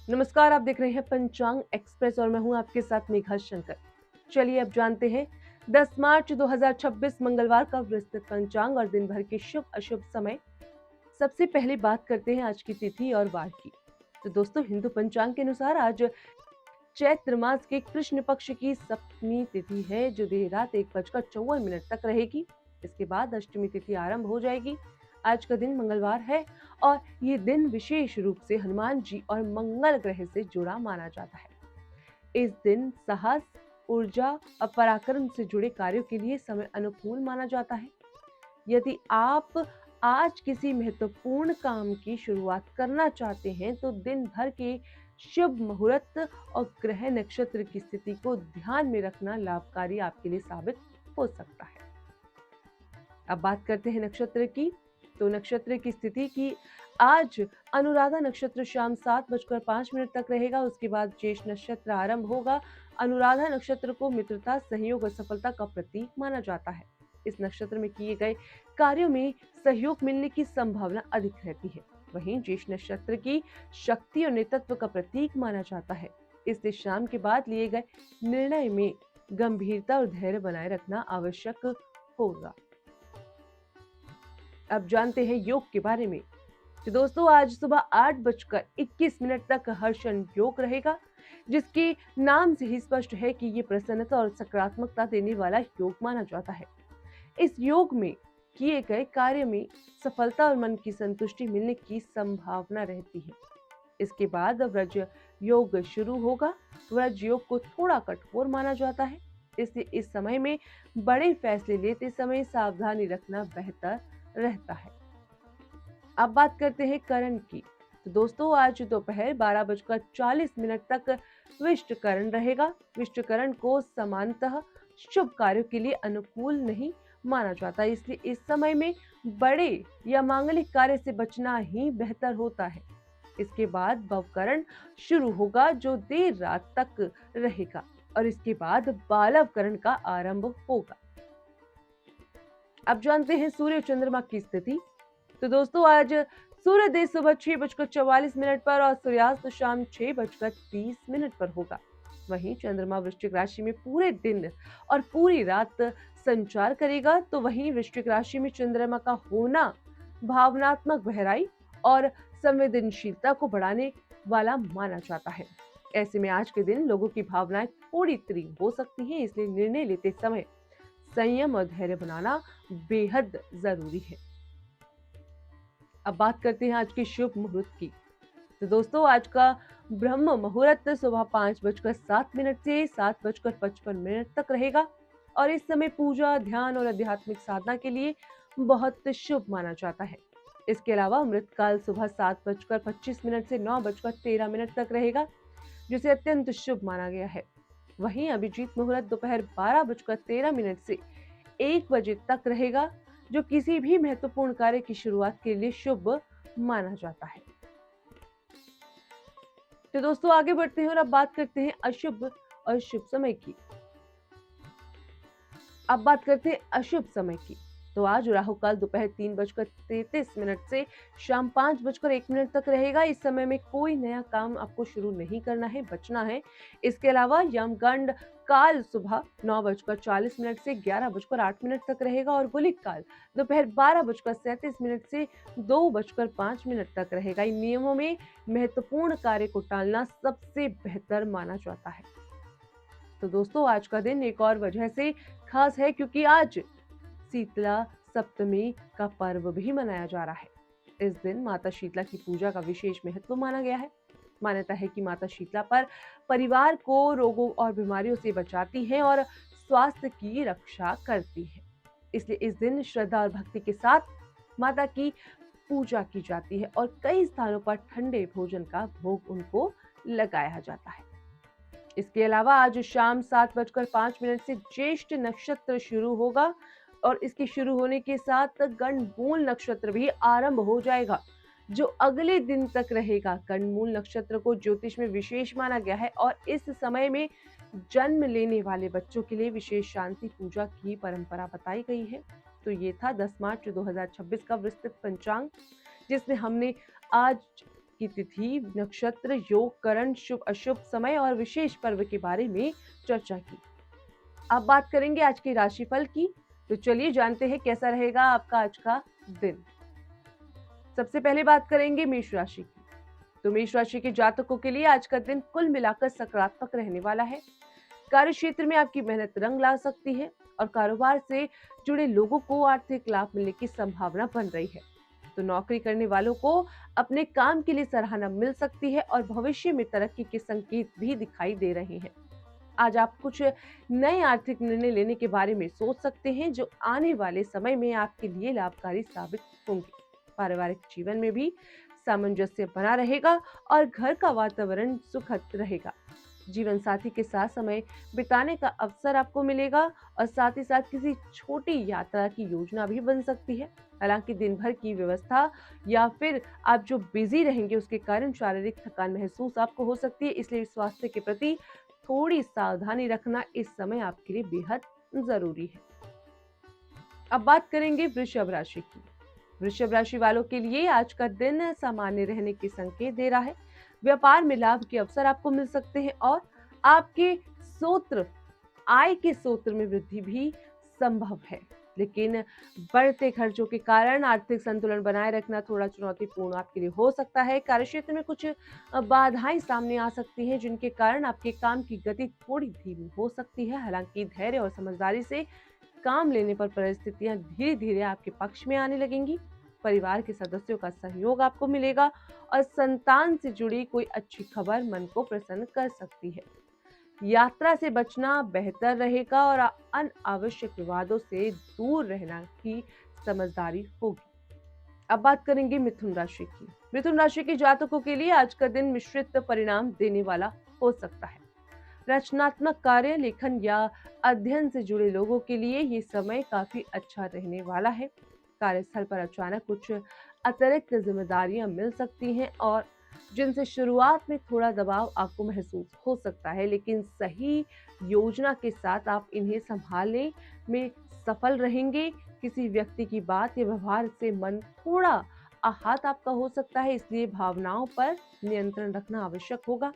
नमस्कार, आप देख रहे हैं पंचांग एक्सप्रेस और मैं हूं आपके साथ मेघा शंकर। चलिए अब जानते हैं 10 मार्च 2026 मंगलवार का विस्तृत पंचांग और दिन भर के शुभ अशुभ समय। सबसे पहले बात करते हैं आज की तिथि और वार की। तो दोस्तों, हिंदू पंचांग के अनुसार आज चैत्र मास के कृष्ण पक्ष की सप्तमी तिथि है, जो देर रात 1:54 तक रहेगी। इसके बाद अष्टमी तिथि आरंभ हो जाएगी। आज का दिन मंगलवार है और ये दिन विशेष रूप से हनुमान जी और मंगल ग्रह से जुड़ा माना जाता है। इस दिन साहस, ऊर्जा और पराक्रम से जुड़े कार्यों के लिए समय अनुकूल माना जाता है। यदि आप आज किसी महत्वपूर्ण काम की शुरुआत करना चाहते हैं तो दिन भर के शुभ मुहूर्त और ग्रह नक्षत्र की स्थिति को ध्यान में रखना लाभकारी आपके लिए साबित हो सकता है। अब बात करते हैं नक्षत्र की। तो नक्षत्र की स्थिति की आज अनुराधा नक्षत्र शाम 7:05 तक रहेगा। उसके बाद ज्येष्ठ नक्षत्र आरंभ होगा। अनुराधा नक्षत्र को मित्रता, सहयोग और सफलता का प्रतीक माना जाता है। इस नक्षत्र में किए गए कार्यों में सहयोग मिलने की संभावना अधिक रहती है। वहीं ज्येष्ठ नक्षत्र की शक्ति और नेतृत्व का प्रतीक माना जाता है। इसलिए शाम के बाद लिए गए निर्णय में गंभीरता और धैर्य बनाए रखना आवश्यक होगा। अब जानते हैं योग के बारे में। तो दोस्तों, आज सुबह 8:21 तक हर्षण योग रहेगा, जिसके नाम से ही स्पष्ट है कि ये प्रसन्नता और सकारात्मकता देने वाला योग माना जाता है। इस योग में किए गए कार्य में सफलता और मन की संतुष्टि मिलने की संभावना रहती है। इसके बाद व्रज योग शुरू होगा। व्रज योग को थोड़ा कठोर माना जाता है, इसलिए इस समय में बड़े फैसले लेते समय सावधानी रखना बेहतर रहता है। अब बात करते हैं करण की। तो दोस्तों, आज दोपहर 12:40 तक विष्टकरण रहेगा। विष्टकरण को सामान्यतः शुभ कार्यों के लिए अनुकूल नहीं माना जाता, इसलिए इस समय में बड़े या मांगलिक कार्य से बचना ही बेहतर होता है। इसके बाद भवकरण शुरू होगा, जो देर रात तक रहेगा और इसके बाद बालवकरण का आरंभ होगा। अब जानते हैं सूर्य और चंद्रमा की स्थिति। तो दोस्तों, आज सूर्योदय सुबह 6:44 पर और सूर्यास्त शाम 6:30 पर होगा। वहीं चंद्रमा वृश्चिक राशि में पूरे दिन और पूरी रात संचार करेगा। तो वहीं वृश्चिक राशि में चंद्रमा का होना भावनात्मक गहराई और संवेदनशीलता को बढ़ाने वाला माना जाता है। ऐसे में आज के दिन लोगों की भावनाएं थोड़ी तीव्र हो सकती हैं, इसलिए निर्णय लेते समय संयम और धैर्य बनाना बेहद जरूरी है। अब बात करते हैं आज के शुभ मुहूर्त की। तो दोस्तों, आज का ब्रह्म मुहूर्त सुबह 5:07 से 7:55 तक रहेगा और इस समय पूजा, ध्यान और आध्यात्मिक साधना के लिए बहुत शुभ माना जाता है। इसके अलावा अमृत काल सुबह 7:25 से 9:13 तक रहेगा, जिसे अत्यंत शुभ माना गया है। वहीं अभिजीत मुहूर्त दोपहर 12:13 से 1 बजे तक रहेगा, जो किसी भी महत्वपूर्ण कार्य की शुरुआत के लिए शुभ माना जाता है। तो दोस्तों, आगे बढ़ते हैं और अब बात करते हैं अशुभ और शुभ समय की। अब बात करते हैं अशुभ समय की। तो आज राहु काल दोपहर 3:33 से शाम 5:01 तक रहेगा। इस समय में कोई नया काम आपको शुरू नहीं करना है, बचना है। इसके अलावा यमगंड काल सुबह 9:40 से 11:08 तक रहेगा और गुलिक काल दोपहर 12:37 से 2:05 तक रहेगा। इन नियमों में महत्वपूर्ण कार्य को टालना सबसे बेहतर माना जाता है। तो दोस्तों, आज का दिन एक और वजह से खास है, क्योंकि आज शीतला सप्तमी का पर्व भी मनाया जा रहा है। इस दिन माता शीतला की पूजा का विशेष महत्व माना गया है। मान्यता है कि माता शीतला पर परिवार को रोगों और बीमारियों से बचाती है और स्वास्थ्य की रक्षा करती है। इसलिए इस दिन श्रद्धा और भक्ति के साथ माता की पूजा की जाती है और कई स्थानों पर ठंडे भोजन का भोग उनको लगाया जाता है। इसके अलावा आज शाम 7:05 से ज्येष्ठ नक्षत्र शुरू होगा और इसके शुरू होने के साथ गणमूल नक्षत्र भी आरंभ हो जाएगा, जो अगले दिन तक रहेगा। गणमूल नक्षत्र को ज्योतिष में विशेष माना गया है और इस समय में जन्म लेने वाले बच्चों के लिए विशेष शांति पूजा की परंपरा बताई गई है। तो ये था 10 मार्च 2026 का विस्तृत पंचांग, जिसमें हमने आज की तिथि, नक्षत्र, योग, करण, शुभ अशुभ समय और विशेष पर्व के बारे में चर्चा की। अब बात करेंगे आज के राशिफल की। तो चलिए जानते हैं कैसा रहेगा आपका आज का दिन। सबसे पहले बात करेंगे मेष राशि की। तो मेष राशि के जातकों के लिए आज का दिन कुल मिलाकर सकारात्मक रहने वाला है। कार्य क्षेत्र में आपकी मेहनत रंग ला सकती है और कारोबार से जुड़े लोगों को आर्थिक लाभ मिलने की संभावना बन रही है। तो नौकरी करने वालों को अपने काम के लिए सराहना मिल सकती है और भविष्य में तरक्की के संकेत भी दिखाई दे रहे हैं। आज आप कुछ नए आर्थिक निर्णय लेने के बारे में सोच सकते हैं जो आने वाले समय में आपके लिए लाभकारी साबित होंगे। पारिवारिक जीवन में भी सामंजस्य बना रहेगा और घर का वातावरण सुखद रहेगा। जीवन साथी के साथ समय बिताने का अवसर आपको मिलेगा और साथ ही साथ किसी छोटी यात्रा की योजना भी बन सकती है। हालांकि दिन भर की व्यवस्था या फिर आप जो बिजी रहेंगे उसके कारण शारीरिक थकान महसूस आपको हो सकती है, इसलिए स्वास्थ्य के प्रति थोड़ी सावधानी रखना इस समय आपके लिए बेहद जरूरी है। अब बात करेंगे वृषभ राशि की। वृषभ राशि वालों के लिए आज का दिन सामान्य रहने के संकेत दे रहा है। व्यापार में लाभ के अवसर आपको मिल सकते हैं और आपके स्रोत आय के स्रोत में वृद्धि भी संभव है, लेकिन बढ़ते खर्चों के कारण आर्थिक संतुलन बनाए रखना थोड़ा चुनौतीपूर्ण आपके लिए हो सकता है। कार्यक्षेत्र में कुछ बाधाएं सामने आ सकती हैं जिनके कारण आपके काम की गति थोड़ी धीमी हो सकती है। हालांकि धैर्य और समझदारी से काम लेने पर परिस्थितियां धीरे धीरे आपके पक्ष में आने लगेंगी। परिवार के सदस्यों का सहयोग आपको मिलेगा और संतान से जुड़ी कोई अच्छी खबर मन को प्रसन्न कर सकती है। यात्रा से बचना बेहतर रहेगा और अनावश्यक विवादों से दूर रहना की समझदारी होगी। अब बात करेंगे मिथुन राशि की। मिथुन राशि के जातकों के लिए आज का दिन मिश्रित परिणाम देने वाला हो सकता है। रचनात्मक कार्य, लेखन या अध्ययन से जुड़े लोगों के लिए ये समय काफी अच्छा रहने वाला है। कार्यस्थल पर अचानक कुछ अतिरिक्त जिम्मेदारियां मिल सकती हैं और जिनसे शुरुआत में थोड़ा दबाव आपको महसूस हो सकता है, लेकिन सही योजना के साथ आप इन्हें संभालने में सफल रहेंगे। किसी व्यक्ति की बात या व्यवहार से मन थोड़ा आहत आपका हो सकता है, इसलिए भावनाओं पर नियंत्रण रखना आवश्यक होगा।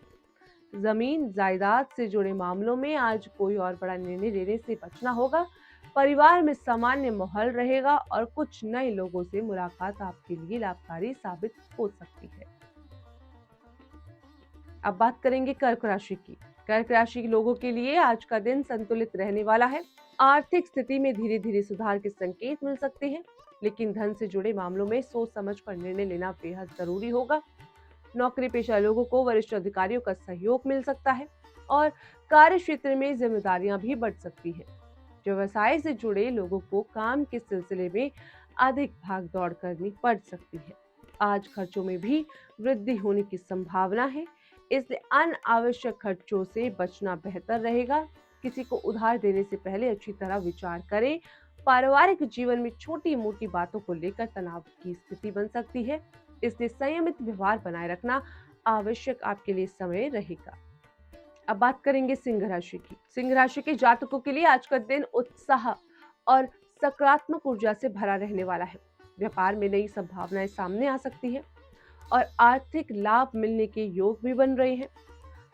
जमीन जायदाद से जुड़े मामलों में आज कोई और बड़ा निर्णय लेने से बचना होगा। परिवार में सामान्य माहौल रहेगा और कुछ नए लोगों से मुलाकात आपके लिए लाभकारी साबित हो सकती है। अब बात करेंगे कर्क राशि की। कर्क राशि के लोगों के लिए आज का दिन संतुलित रहने वाला है। आर्थिक स्थिति में धीरे धीरे सुधार के संकेत मिल सकते हैं, लेकिन धन से जुड़े मामलों में सोच समझ कर निर्णय लेना बेहद जरूरी होगा। नौकरी पेशा लोगों को वरिष्ठ अधिकारियों का सहयोग मिल सकता है और कार्य क्षेत्र में जिम्मेदारियां भी बढ़ सकती हैं। व्यवसाय से जुड़े लोगों को काम के सिलसिले में अधिक भाग दौड़ करनी पड़ सकती है। आज खर्चों में भी वृद्धि होने की संभावना है, इसलिए अनावश्यक खर्चों से बचना बेहतर रहेगा। किसी को उधार देने से पहले अच्छी तरह विचार करें। पारिवारिक जीवन में छोटी मोटी बातों को लेकर तनाव की स्थिति बन सकती है, इसलिए संयमित व्यवहार बनाए रखना आवश्यक आपके लिए समय रहेगा। अब बात करेंगे सिंह राशि की। सिंह राशि के जातकों के लिए आज का दिन उत्साह और सकारात्मक ऊर्जा से भरा रहने वाला है। व्यापार में नई संभावनाएं सामने आ सकती हैं और आर्थिक लाभ मिलने के योग भी बन रहे हैं।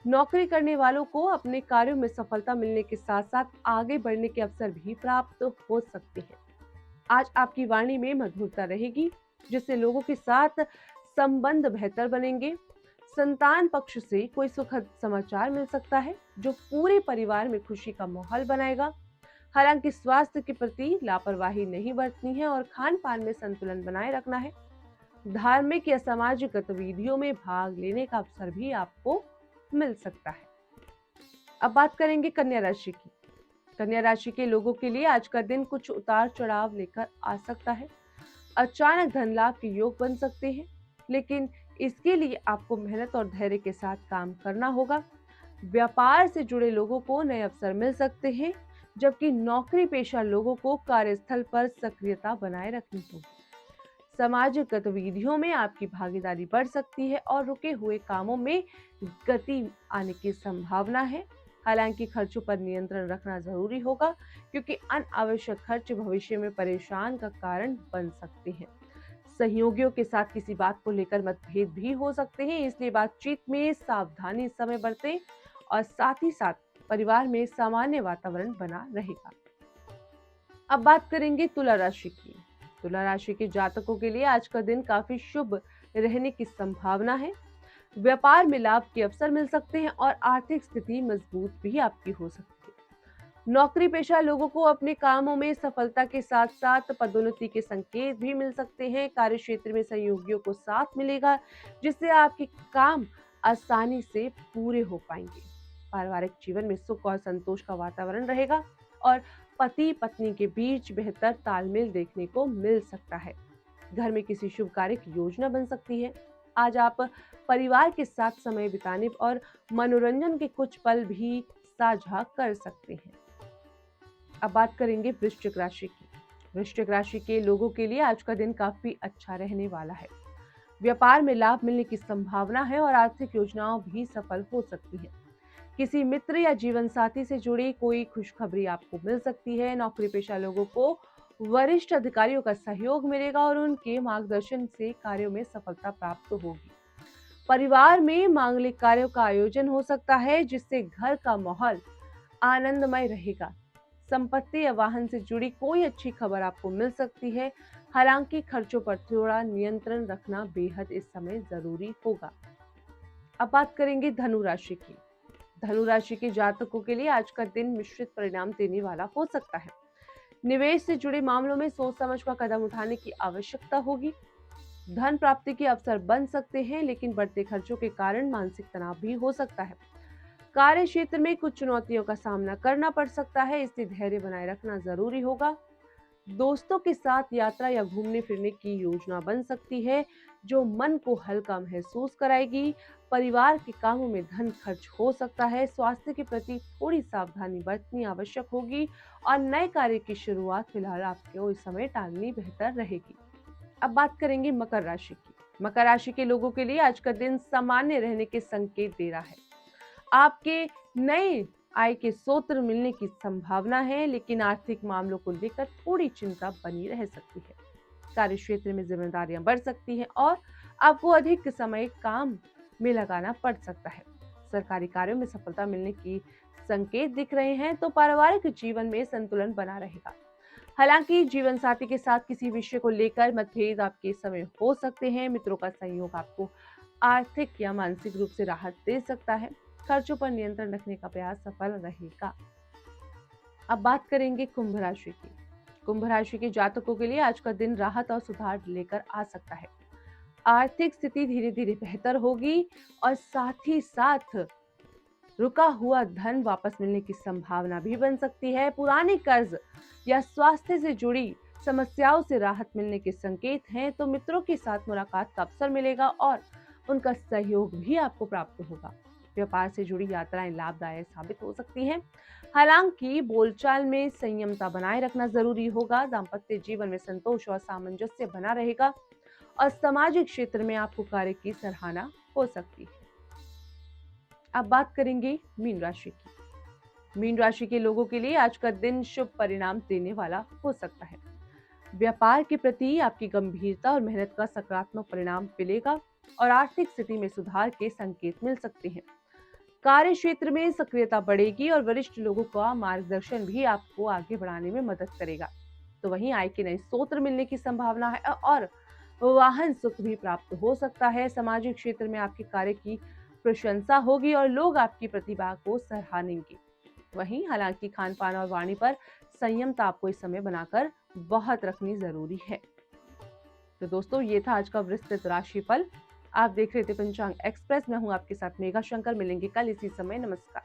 नौकरी करने वालों को अपने कार्यों में सफलता मिलने के साथ साथ आगे बढ़ने के अवसर भी प्राप्त हो सकते हैं। आज आपकी वाणी में मधुरता रहेगी, जिससे लोगों के साथ संबंध बेहतर बनेंगे। संतान पक्ष से कोई सुखद समाचार मिल सकता है जो पूरे परिवार में खुशी का माहौल बनाएगा। हालांकि स्वास्थ्य के प्रति लापरवाही नहीं बरतनी है और खान पान में संतुलन बनाए रखना है। धार्मिक या सामाजिक गतिविधियों में भाग लेने का अवसर भी आपको मिल सकता है। अब बात करेंगे कन्या राशि की। कन्या राशि के लोगों के लिए आज का दिन कुछ उतार चढ़ाव लेकर आ सकता है। अचानक धन लाभ के योग बन सकते हैं, लेकिन इसके लिए आपको मेहनत और धैर्य के साथ काम करना होगा। व्यापार से जुड़े लोगों को नए अवसर मिल सकते हैं, जबकि नौकरी पेशा लोगों को कार्यस्थल पर सक्रियता बनाए रखनी होगी। सामाजिक गतिविधियों में आपकी भागीदारी बढ़ सकती है और रुके हुए कामों में गति आने की संभावना है। हालांकि खर्चों पर नियंत्रण रखना जरूरी होगा, क्योंकि अनावश्यक खर्च भविष्य में परेशान का कारण बन सकते हैं। सहयोगियों के साथ किसी बात को लेकर मतभेद भी हो सकते हैं, इसलिए बातचीत में सावधानी इस समय बरतें और साथ ही साथ परिवार में सामान्य वातावरण बना रहेगा। अब बात करेंगे तुला राशि की। तुला राशि के जातकों के लिए आज का दिन काफी शुभ रहने की संभावना है। व्यापार में लाभ के अवसर मिल सकते हैं और आर्थिक स्थिति मजबूत भी आपकी हो सकती है। नौकरी पेशा लोगों को अपने कामों में सफलता के साथ साथ पदोन्नति के संकेत भी मिल सकते हैं। कार्य क्षेत्र में सहयोगियों को साथ मिलेगा, जिससे आपके काम आसानी से पूरे हो पाएंगे। पारिवारिक जीवन में सुख और संतोष का वातावरण रहेगा और पति पत्नी के बीच बेहतर तालमेल देखने को मिल सकता है। घर में किसी शुभ कार्य की योजना बन सकती है। आज आप परिवार के साथ समय बिताने और मनोरंजन के कुछ पल भी साझा कर सकते हैं। अब बात करेंगे वृश्चिक राशि की। वृश्चिक राशि के लोगों के लिए आज का दिन काफी अच्छा रहने वाला है। व्यापार में लाभ मिलने की संभावना है और आर्थिक योजनाओं भी सफल हो सकती है। किसी मित्र या जीवन साथी से जुड़ी कोई खुशखबरी आपको मिल सकती है। नौकरी पेशा लोगों को वरिष्ठ अधिकारियों का सहयोग मिलेगा और उनके मार्गदर्शन से कार्यों में सफलता प्राप्त होगी। परिवार में मांगलिक कार्यों का आयोजन हो सकता है, जिससे घर का माहौल आनंदमय रहेगा। संपत्ति या वाहन से जुड़ी कोई अच्छी खबर आपको मिल सकती है। हालांकि खर्चों पर थोड़ा नियंत्रण रखना बेहद इस समय जरूरी होगा। अब बात करेंगे धनु राशि की। धनु राशि के जातकों के लिए आज का दिन मिश्रित परिणाम देने वाला हो सकता है। निवेश से जुड़े मामलों में सोच समझ कर कदम उठाने की आवश्यकता होगी। धन प्राप्ति के अवसर बन सकते हैं, लेकिन बढ़ते खर्चों के कारण मानसिक तनाव भी हो सकता है। कार्य क्षेत्र में कुछ चुनौतियों का सामना करना पड़ सकता है, इसलिए धैर्य बनाए रखना जरूरी होगा। दोस्तों के साथ यात्रा या घूमने फिरने की योजना बन सकती है, जो मन को हल्का महसूस कराएगी। परिवार के कामों में धन खर्च हो सकता है। स्वास्थ्य के प्रति थोड़ी सावधानी बरतनी आवश्यक होगी और नए कार्य की शुरुआत फिलहाल आपको इस समय टालनी बेहतर रहेगी। अब बात करेंगे मकर राशि की। मकर राशि के लोगों के लिए आज का दिन सामान्य रहने के संकेत दे रहा है। आपके नए आय के स्रोत मिलने की संभावना है, लेकिन आर्थिक मामलों को लेकर थोड़ी चिंता बनी रह सकती है। कार्य क्षेत्र में जिम्मेदारियां बढ़ सकती हैं और आपको अधिक समय काम में लगाना पड़ सकता है। सरकारी कार्यों में सफलता मिलने की संकेत दिख रहे हैं, तो पारिवारिक जीवन में संतुलन बना रहेगा। हालांकि जीवन साथी के साथ किसी विषय को लेकर मतभेद आपके समय हो सकते हैं। मित्रों का सहयोग आपको आर्थिक या मानसिक रूप से राहत दे सकता है। खर्चों पर नियंत्रण रखने का प्रयास सफल रहेगा। अब बात करेंगे कुंभ राशि की। कुंभ राशि के जातकों के लिए आज का दिन राहत और सुधार लेकर आ सकता है। आर्थिक स्थिति धीरे धीरे बेहतर होगी और साथ ही साथ रुका हुआ धन वापस मिलने की संभावना भी बन सकती है। पुराने कर्ज या स्वास्थ्य से जुड़ी समस्याओं से राहत मिलने के संकेत हैं, तो मित्रों के साथ मुलाकात का अवसर मिलेगा और उनका सहयोग भी आपको प्राप्त होगा। व्यापार से जुड़ी यात्राएं लाभदायक साबित हो सकती हैं। हालांकि बोलचाल में संयमता बनाए रखना जरूरी होगा। दाम्पत्य जीवन में संतोष और सामंजस्य बना रहेगा और सामाजिक क्षेत्र में आपको कार्य की सराहना हो सकती है। अब बात करेंगे मीन राशि की। मीन राशि के लोगों के लिए आज का दिन शुभ परिणाम देने वाला हो सकता है। व्यापार के प्रति आपकी गंभीरता और मेहनत का सकारात्मक परिणाम मिलेगा और आर्थिक स्थिति में सुधार के संकेत मिल सकते हैं। कार्य क्षेत्र में सक्रियता बढ़ेगी और वरिष्ठ लोगों का मार्गदर्शन भी आपको आगे बढ़ाने में मदद करेगा। तो वहीं आय के नए स्रोत मिलने की संभावना है और वाहन सुख भी प्राप्त हो सकता है। सामाजिक क्षेत्र में आपके कार्य की प्रशंसा होगी और लोग आपकी प्रतिभा को सराहेंगे। वहीं हालांकि खान पान और वाणी पर संयमता आपको इस समय बनाकर बहुत रखनी जरूरी है। तो दोस्तों, ये था आज का विस्तृत राशिफल। आप देख रहे थे पंचांग एक्सप्रेस। मैं हूं आपके साथ मेघा शंकर। मिलेंगे कल इसी समय। नमस्कार।